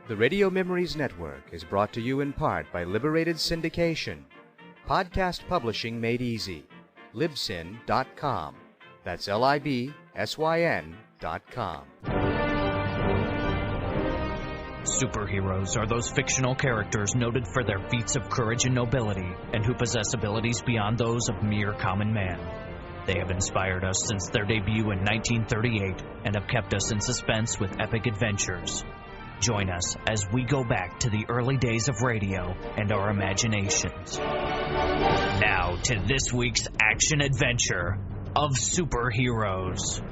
The Radio Memories Network is brought to you in part by Liberated Syndication. Podcast publishing made easy. Libsyn.com. That's Libsyn.com. Superheroes are those fictional characters noted for their feats of courage and nobility, and who possess abilities beyond those of mere common man. They have inspired us since their debut in 1938 and have kept us in suspense with epic adventures. Join us as we go back to the early days of radio and our imaginations. Now to this week's action-adventure of superheroes.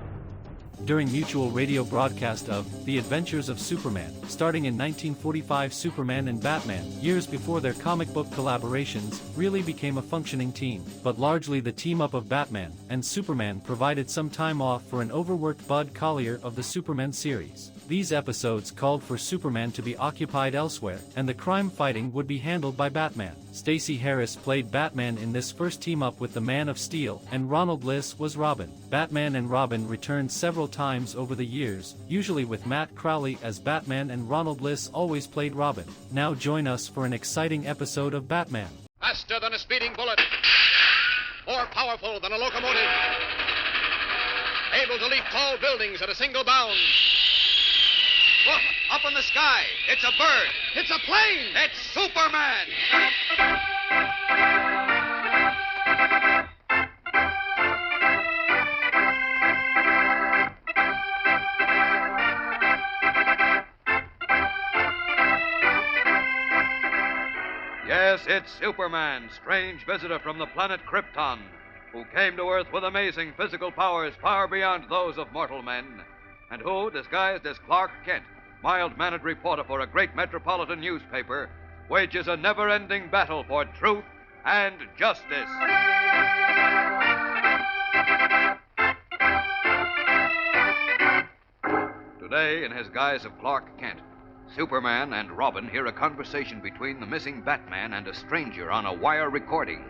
During mutual radio broadcast of The Adventures of Superman, starting in 1945, Superman and Batman, years before their comic book collaborations, really became a functioning team. But largely the team-up of Batman and Superman provided some time off for an overworked Bud Collyer of the Superman series. These episodes called for Superman to be occupied elsewhere, and the crime fighting would be handled by Batman. Stacey Harris played Batman in this first team-up with the Man of Steel, and Ronald Bliss was Robin. Batman and Robin returned several times over the years, usually with Matt Crowley as Batman, and Ronald Bliss always played Robin. Now join us for an exciting episode of Batman. Faster than a speeding bullet. More powerful than a locomotive. Able to leap tall buildings at a single bound. Look, up in the sky. It's a bird. It's a plane. It's Superman. Yes, it's Superman, strange visitor from the planet Krypton, who came to Earth with amazing physical powers far beyond those of mortal men, and who, disguised as Clark Kent, mild-mannered reporter for a great metropolitan newspaper, wages a never-ending battle for truth and justice. Today, in his guise of Clark Kent, Superman and Robin hear a conversation between the missing Batman and a stranger on a wire recording,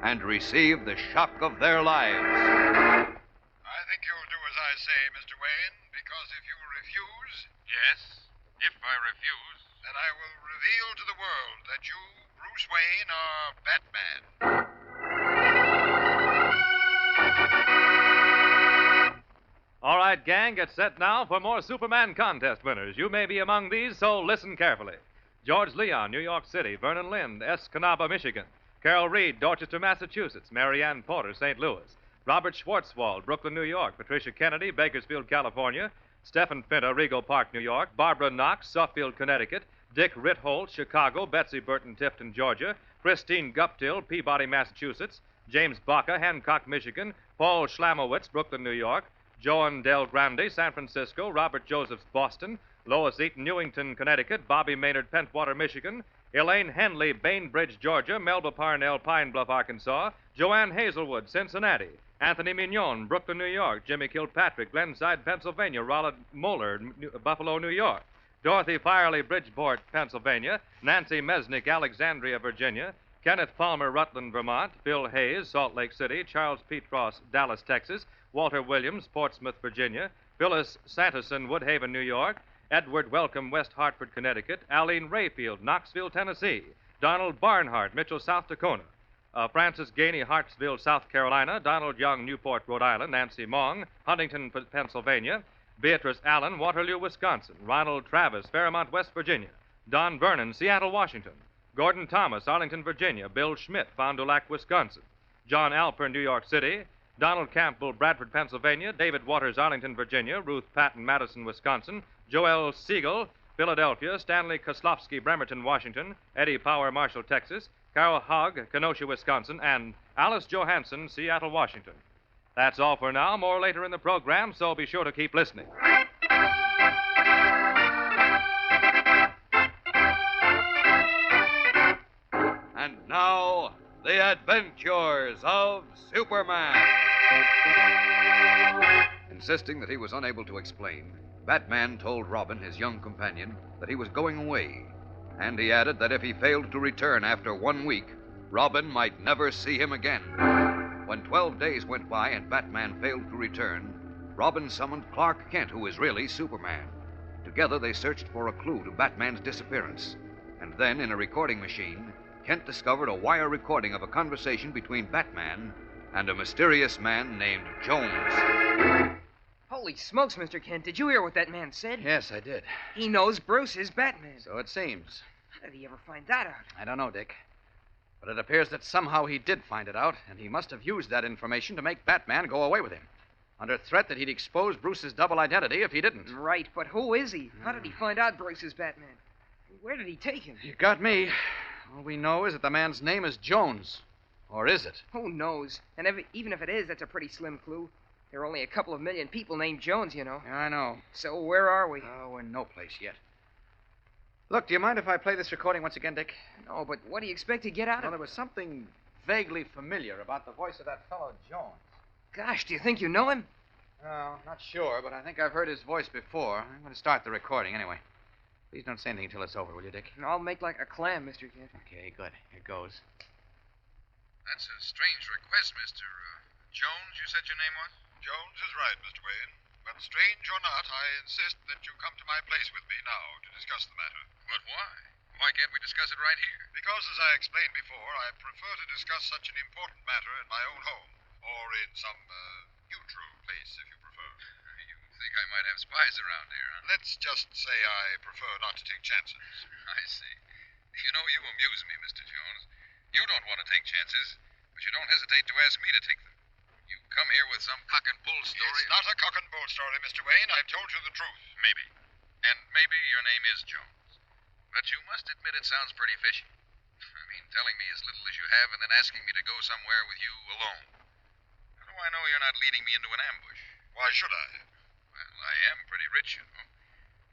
and receive the shock of their lives. I think you'll do as I say, Mr. Wayne, because if you refuse... Yes, if I refuse... then I will reveal to the world that you, Bruce Wayne, are Batman. All right, gang, get set now for more Superman contest winners. You may be among these, so listen carefully. George Leon, New York City. Vernon Lind, Escanaba, Michigan. Carol Reed, Dorchester, Massachusetts. Mary Ann Porter, St. Louis. Robert Schwartzwald, Brooklyn, New York. Patricia Kennedy, Bakersfield, California. Stephen Finta, Regal Park, New York. Barbara Knox, Suffield, Connecticut. Dick Ritholt, Chicago. Betsy Burton, Tifton, Georgia. Christine Guptill, Peabody, Massachusetts. James Baca, Hancock, Michigan. Paul Schlamowitz, Brooklyn, New York. Joan Del Grande, San Francisco. Robert Josephs, Boston. Lois Eaton, Newington, Connecticut. Bobby Maynard, Pentwater, Michigan. Elaine Henley, Bainbridge, Georgia. Melba Parnell, Pine Bluff, Arkansas. Joanne Hazelwood, Cincinnati. Anthony Mignon, Brooklyn, New York. Jimmy Kilpatrick, Glenside, Pennsylvania. Rolland Moeller, Buffalo, New York. Dorothy Firely, Bridgeport, Pennsylvania. Nancy Mesnick, Alexandria, Virginia. Kenneth Palmer, Rutland, Vermont. Bill Hayes, Salt Lake City. Charles Petros, Dallas, Texas. Walter Williams, Portsmouth, Virginia. Phyllis Sanderson, Woodhaven, New York. Edward Welcome, West Hartford, Connecticut. Aline Rayfield, Knoxville, Tennessee. Donald Barnhart, Mitchell, South Dakota. Francis Gainey, Hartsville, South Carolina. Donald Young, Newport, Rhode Island. Nancy Mong, Huntington, Pennsylvania. Beatrice Allen, Waterloo, Wisconsin. Ronald Travis, Fairmont, West Virginia. Don Vernon, Seattle, Washington. Gordon Thomas, Arlington, Virginia. Bill Schmidt, Fond du Lac, Wisconsin. John Alper, New York City. Donald Campbell, Bradford, Pennsylvania. David Waters, Arlington, Virginia. Ruth Patton, Madison, Wisconsin. Joel Siegel, Philadelphia. Stanley Koslowski, Bremerton, Washington. Eddie Power, Marshall, Texas. Carol Hogg, Kenosha, Wisconsin. And Alice Johansson, Seattle, Washington. That's all for now. More later in the program, so be sure to keep listening. And now, the adventures of Superman. Insisting that he was unable to explain, Batman told Robin, his young companion, that he was going away. And he added that if he failed to return after 1 week, Robin might never see him again. When 12 days went by and Batman failed to return, Robin summoned Clark Kent, who is really Superman. Together, they searched for a clue to Batman's disappearance. And then, in a recording machine, Kent discovered a wire recording of a conversation between Batman and a mysterious man named Jones. Holy smokes, Mr. Kent. Did you hear what that man said? Yes, I did. He knows Bruce is Batman. So it seems. How did he ever find that out? I don't know, Dick. But it appears that somehow he did find it out, and he must have used that information to make Batman go away with him, under threat that he'd expose Bruce's double identity if he didn't. Right, but who is he? How did he find out Bruce is Batman? Where did he take him? You got me. All we know is that the man's name is Jones. Or is it? Who knows? And even if it is, that's a pretty slim clue. There are only a couple of million people named Jones, you know. Yeah, I know. So where are we? Oh, we're no place yet. Look, do you mind if I play this recording once again, Dick? No, but what do you expect to get out Well, of there was something vaguely familiar about the voice of that fellow Jones. Gosh, do you think you know him? No, not sure, but I think I've heard his voice before. I'm going to start the recording anyway. Please don't say anything until it's over, will you, Dick? I'll make like a clam, Mr. Kent. Okay, good. Here goes. That's a strange request, Mr. Jones, you said your name was? Jones is right, Mr. Wayne. But strange or not, I insist that you come to my place with me now to discuss the matter. But why? Why can't we discuss it right here? Because, as I explained before, I prefer to discuss such an important matter in my own home, or in some neutral place, if you prefer. You think I might have spies around here, huh? Let's just say I prefer not to take chances. I see. You know, you amuse me, Mr. Jones. You don't want to take chances, but you don't hesitate to ask me to take them. You come here with some cock and bull story. It's not a cock and bull story, Mr. Wayne. I've told you the truth. Maybe. And maybe your name is Jones. But you must admit it sounds pretty fishy. I mean, telling me as little as you have and then asking me to go somewhere with you alone. How do I know you're not leading me into an ambush? Why should I? Well, I am pretty rich, you know.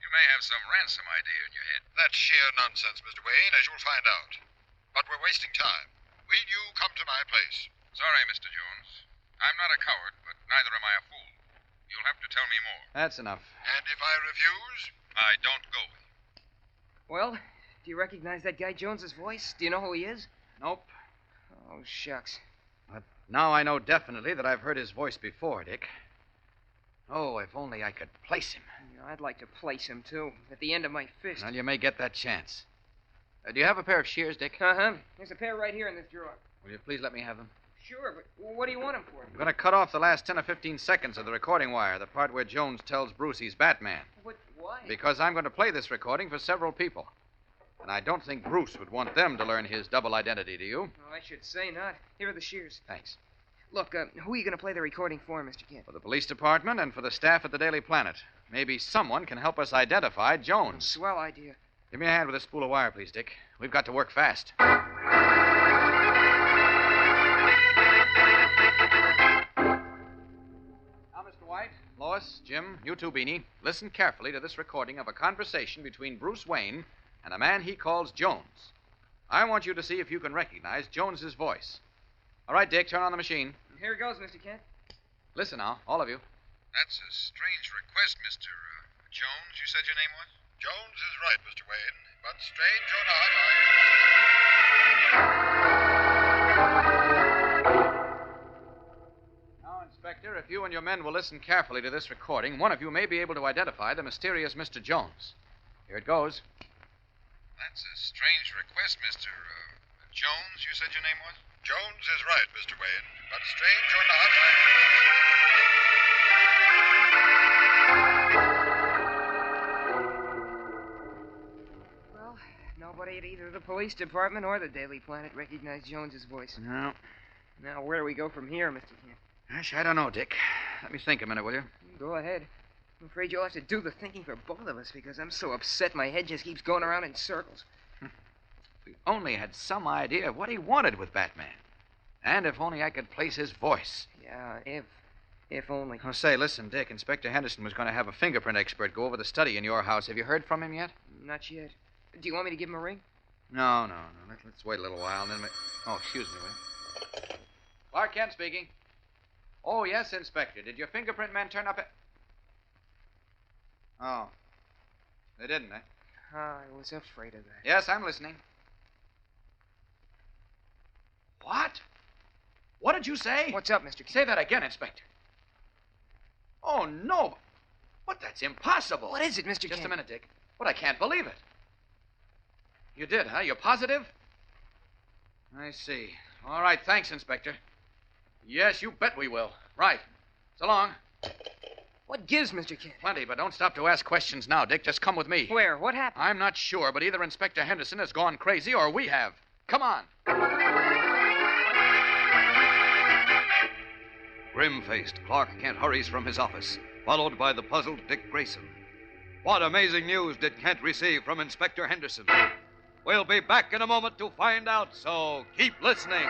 You may have some ransom idea in your head. That's sheer nonsense, Mr. Wayne, as you'll find out. But we're wasting time. Will you come to my place? Sorry, Mr. Jones. I'm not a coward, but neither am I a fool. You'll have to tell me more. That's enough. And if I refuse? I don't go with you. Well, do you recognize that guy Jones's voice? Do you know who he is? Nope. Oh, shucks. But now I know definitely that I've heard his voice before, Dick. Oh, if only I could place him. I'd like to place him, too, at the end of my fist. Well, you may get that chance. Do you have a pair of shears, Dick? Uh-huh. There's a pair right here in this drawer. Will you please let me have them? Sure, but what do you want them for? I'm going to cut off the last 10 or 15 seconds of the recording wire, the part where Jones tells Bruce he's Batman. But why? Because I'm going to play this recording for several people. And I don't think Bruce would want them to learn his double identity, do you? Oh, I should say not. Here are the shears. Thanks. Look, who are you going to play the recording for, Mr. Kent? For the police department and for the staff at the Daily Planet. Maybe someone can help us identify Jones. Swell idea. Give me a hand with a spool of wire, please, Dick. We've got to work fast. Now, Mr. White, Lois, Jim, you too, Beanie, listen carefully to this recording of a conversation between Bruce Wayne and a man he calls Jones. I want you to see if you can recognize Jones's voice. All right, Dick, turn on the machine. Here it goes, Mr. Kent. Listen now, all of you. That's a strange request, Mr. Jones, you said your name was? Jones is right, Mr. Wayne. But strange or not, Now, Inspector, if you and your men will listen carefully to this recording, one of you may be able to identify the mysterious Mr. Jones. Here it goes. That's a strange request, Mr. Jones, you said your name was? Jones is right, Mr. Wayne. But strange or not, Well, nobody at either the police department or the Daily Planet recognized Jones's voice. No. Now, where do we go from here, Mr. Kent? Gosh, I don't know, Dick. Let me think a minute, will you? Go ahead. I'm afraid you'll have to do the thinking for both of us because I'm so upset my head just keeps going around in circles. We only had some idea of what he wanted with Batman. And if only I could place his voice. Yeah, if only. Oh, say, listen, Dick. Inspector Henderson was going to have a fingerprint expert go over the study in your house. Have you heard from him yet? Not yet. Do you want me to give him a ring? No. Let's wait a little while, and then we... Oh, excuse me, will you? Clark Kent speaking. Oh, yes, Inspector. Did your fingerprint men turn up at... Oh. They didn't, eh? I was afraid of that. Yes, I'm listening. What? What did you say? What's up, Mr. Kent? Say that again, Inspector. Oh, no. What? That's impossible. What is it, Mr. Just Kent? a minute, Dick. What? I can't believe it. You did, huh? You're positive? I see. All right, thanks, Inspector. Yes, you bet we will. Right. So long. What gives, Mr. Kent? Plenty, but don't stop to ask questions now, Dick. Just come with me. Where? What happened? I'm not sure, but either Inspector Henderson has gone crazy or we have. Come on. Grim-faced, Clark Kent hurries from his office, followed by the puzzled Dick Grayson. What amazing news did Kent receive from Inspector Henderson? We'll be back in a moment to find out, so keep listening.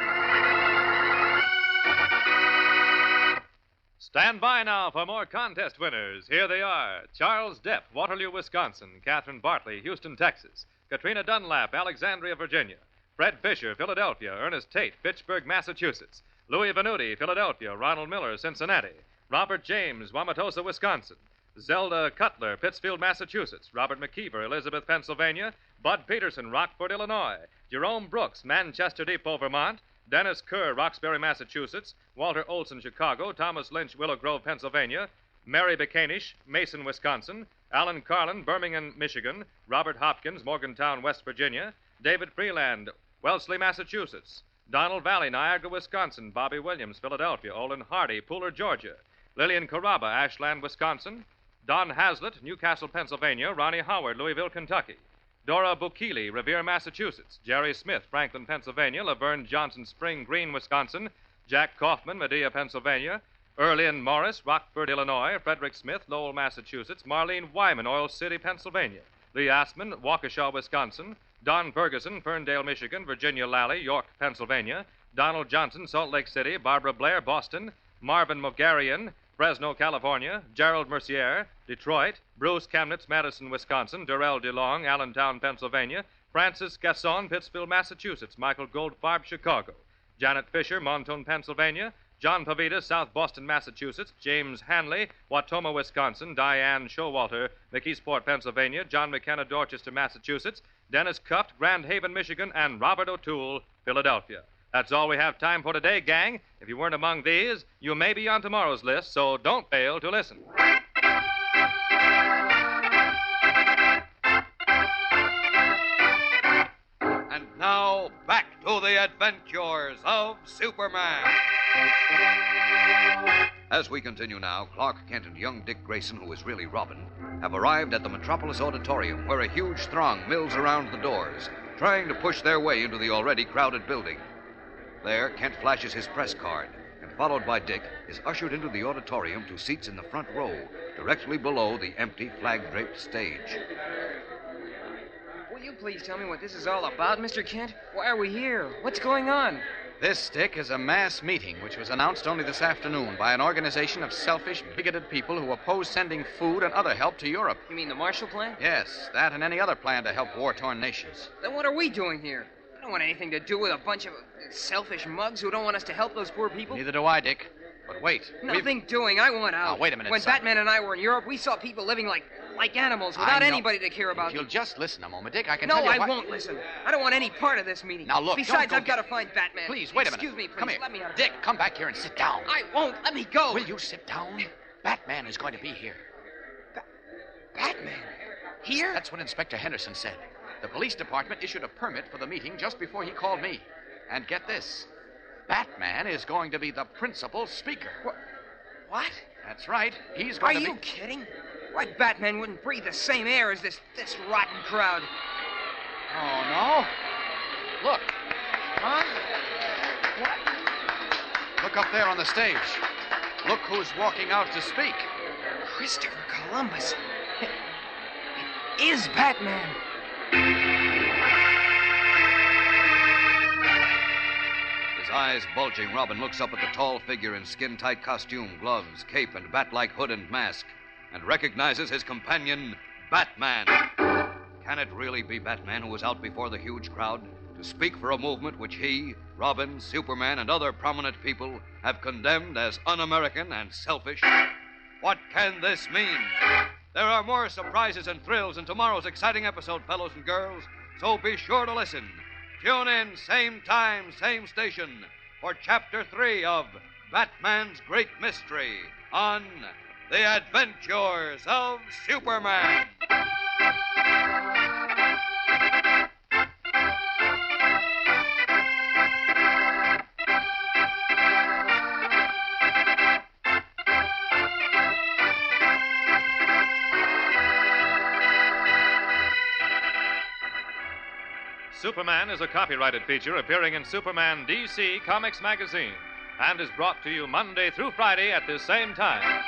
Stand by now for more contest winners. Here they are: Charles Depp, Waterloo, Wisconsin; Catherine Bartley, Houston, Texas; Katrina Dunlap, Alexandria, Virginia; Fred Fisher, Philadelphia; Ernest Tate, Fitchburg, Massachusetts; Louis Venuti, Philadelphia; Ronald Miller, Cincinnati; Robert James, Wauwatosa, Wisconsin; Zelda Cutler, Pittsfield, Massachusetts; Robert McKeever, Elizabeth, Pennsylvania; Bud Peterson, Rockford, Illinois; Jerome Brooks, Manchester Depot, Vermont; Dennis Kerr, Roxbury, Massachusetts; Walter Olson, Chicago; Thomas Lynch, Willow Grove, Pennsylvania; Mary Bacanish, Mason, Wisconsin; Alan Carlin, Birmingham, Michigan; Robert Hopkins, Morgantown, West Virginia; David Freeland, Wellesley, Massachusetts; Donald Valley, Niagara, Wisconsin; Bobby Williams, Philadelphia; Olin Hardy, Pooler, Georgia; Lillian Caraba, Ashland, Wisconsin; Don Hazlitt, Newcastle, Pennsylvania; Ronnie Howard, Louisville, Kentucky; Dora Bukili, Revere, Massachusetts; Jerry Smith, Franklin, Pennsylvania; Laverne Johnson, Spring Green, Wisconsin; Jack Kaufman, Medea, Pennsylvania; Erlyn Morris, Rockford, Illinois; Frederick Smith, Lowell, Massachusetts; Marlene Wyman, Oil City, Pennsylvania; Lee Assman, Waukesha, Wisconsin; Don Ferguson, Ferndale, Michigan; Virginia Lally, York, Pennsylvania; Donald Johnson, Salt Lake City; Barbara Blair, Boston; Marvin Mogarian, Fresno, California; Gerald Mercier, Detroit; Bruce Chemnitz, Madison, Wisconsin; Durrell DeLong, Allentown, Pennsylvania; Francis Gasson, Pittsfield, Massachusetts; Michael Goldfarb, Chicago; Janet Fisher, Montoon, Pennsylvania; John Pavita, South Boston, Massachusetts; James Hanley, Watoma, Wisconsin; Diane Showalter, McKeesport, Pennsylvania; John McKenna, Dorchester, Massachusetts; Dennis Cuft, Grand Haven, Michigan; and Robert O'Toole, Philadelphia. That's all we have time for today, gang. If you weren't among these, you may be on tomorrow's list, so don't fail to listen. And now, back to the adventures of Superman. As we continue now, Clark Kent and young Dick Grayson, who is really Robin, have arrived at the Metropolis Auditorium, where a huge throng mills around the doors, trying to push their way into the already crowded building. There, Kent flashes his press card, and followed by Dick, is ushered into the auditorium to seats in the front row, directly below the empty flag-draped stage. Will you please tell me what this is all about, Mr. Kent? Why are we here? What's going on? This, Dick, is a mass meeting which was announced only this afternoon by an organization of selfish, bigoted people who oppose sending food and other help to Europe. You mean the Marshall Plan? Yes, that and any other plan to help war-torn nations. Then what are we doing here? I don't want anything to do with a bunch of selfish mugs who don't want us to help those poor people. Neither do I, Dick. But wait. Nothing doing. I want out. Now, wait a minute, When son. Batman and I were in Europe, we saw people living like animals without anybody to care about If you'll them. just listen a moment, Dick, I can No, tell you I won't listen. I don't want any part of this meeting. Now, look, Besides, don't I've got to find Batman. Please, wait a minute. Excuse me, please. Come here. Let me out of Dick, come back here and sit down. I won't. Let me go. Will you sit down? Batman is going to be here. Batman? Here? That's what Inspector Henderson said. The police department issued a permit for the meeting just before he called me. And get this. Batman is going to be the principal speaker. What? That's right. He's Are going to you be... kidding? Why, Batman wouldn't breathe the same air as this rotten crowd. Oh, no. Look. Huh? What? Look up there on the stage. Look who's walking out to speak. Christopher Columbus. It is Batman. His eyes bulging, Robin looks up at the tall figure in skin-tight costume, gloves, cape, and bat-like hood and mask, and recognizes his companion, Batman. Can it really be Batman who was out before the huge crowd to speak for a movement which he, Robin, Superman, and other prominent people have condemned as un-American and selfish? What can this mean? There are more surprises and thrills in tomorrow's exciting episode, fellows and girls, so be sure to listen. Tune in, same time, same station, for Chapter 3 of Batman's Great Mystery on The Adventures of Superman. Superman is a copyrighted feature appearing in Superman DC Comics magazine and is brought to you Monday through Friday at this same time.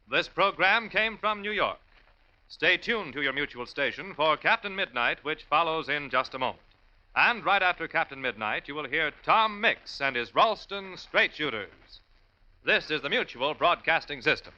This program came from New York. Stay tuned to your mutual station for Captain Midnight, which follows in just a moment. And right after Captain Midnight, you will hear Tom Mix and his Ralston Straight Shooters. This is the Mutual Broadcasting System.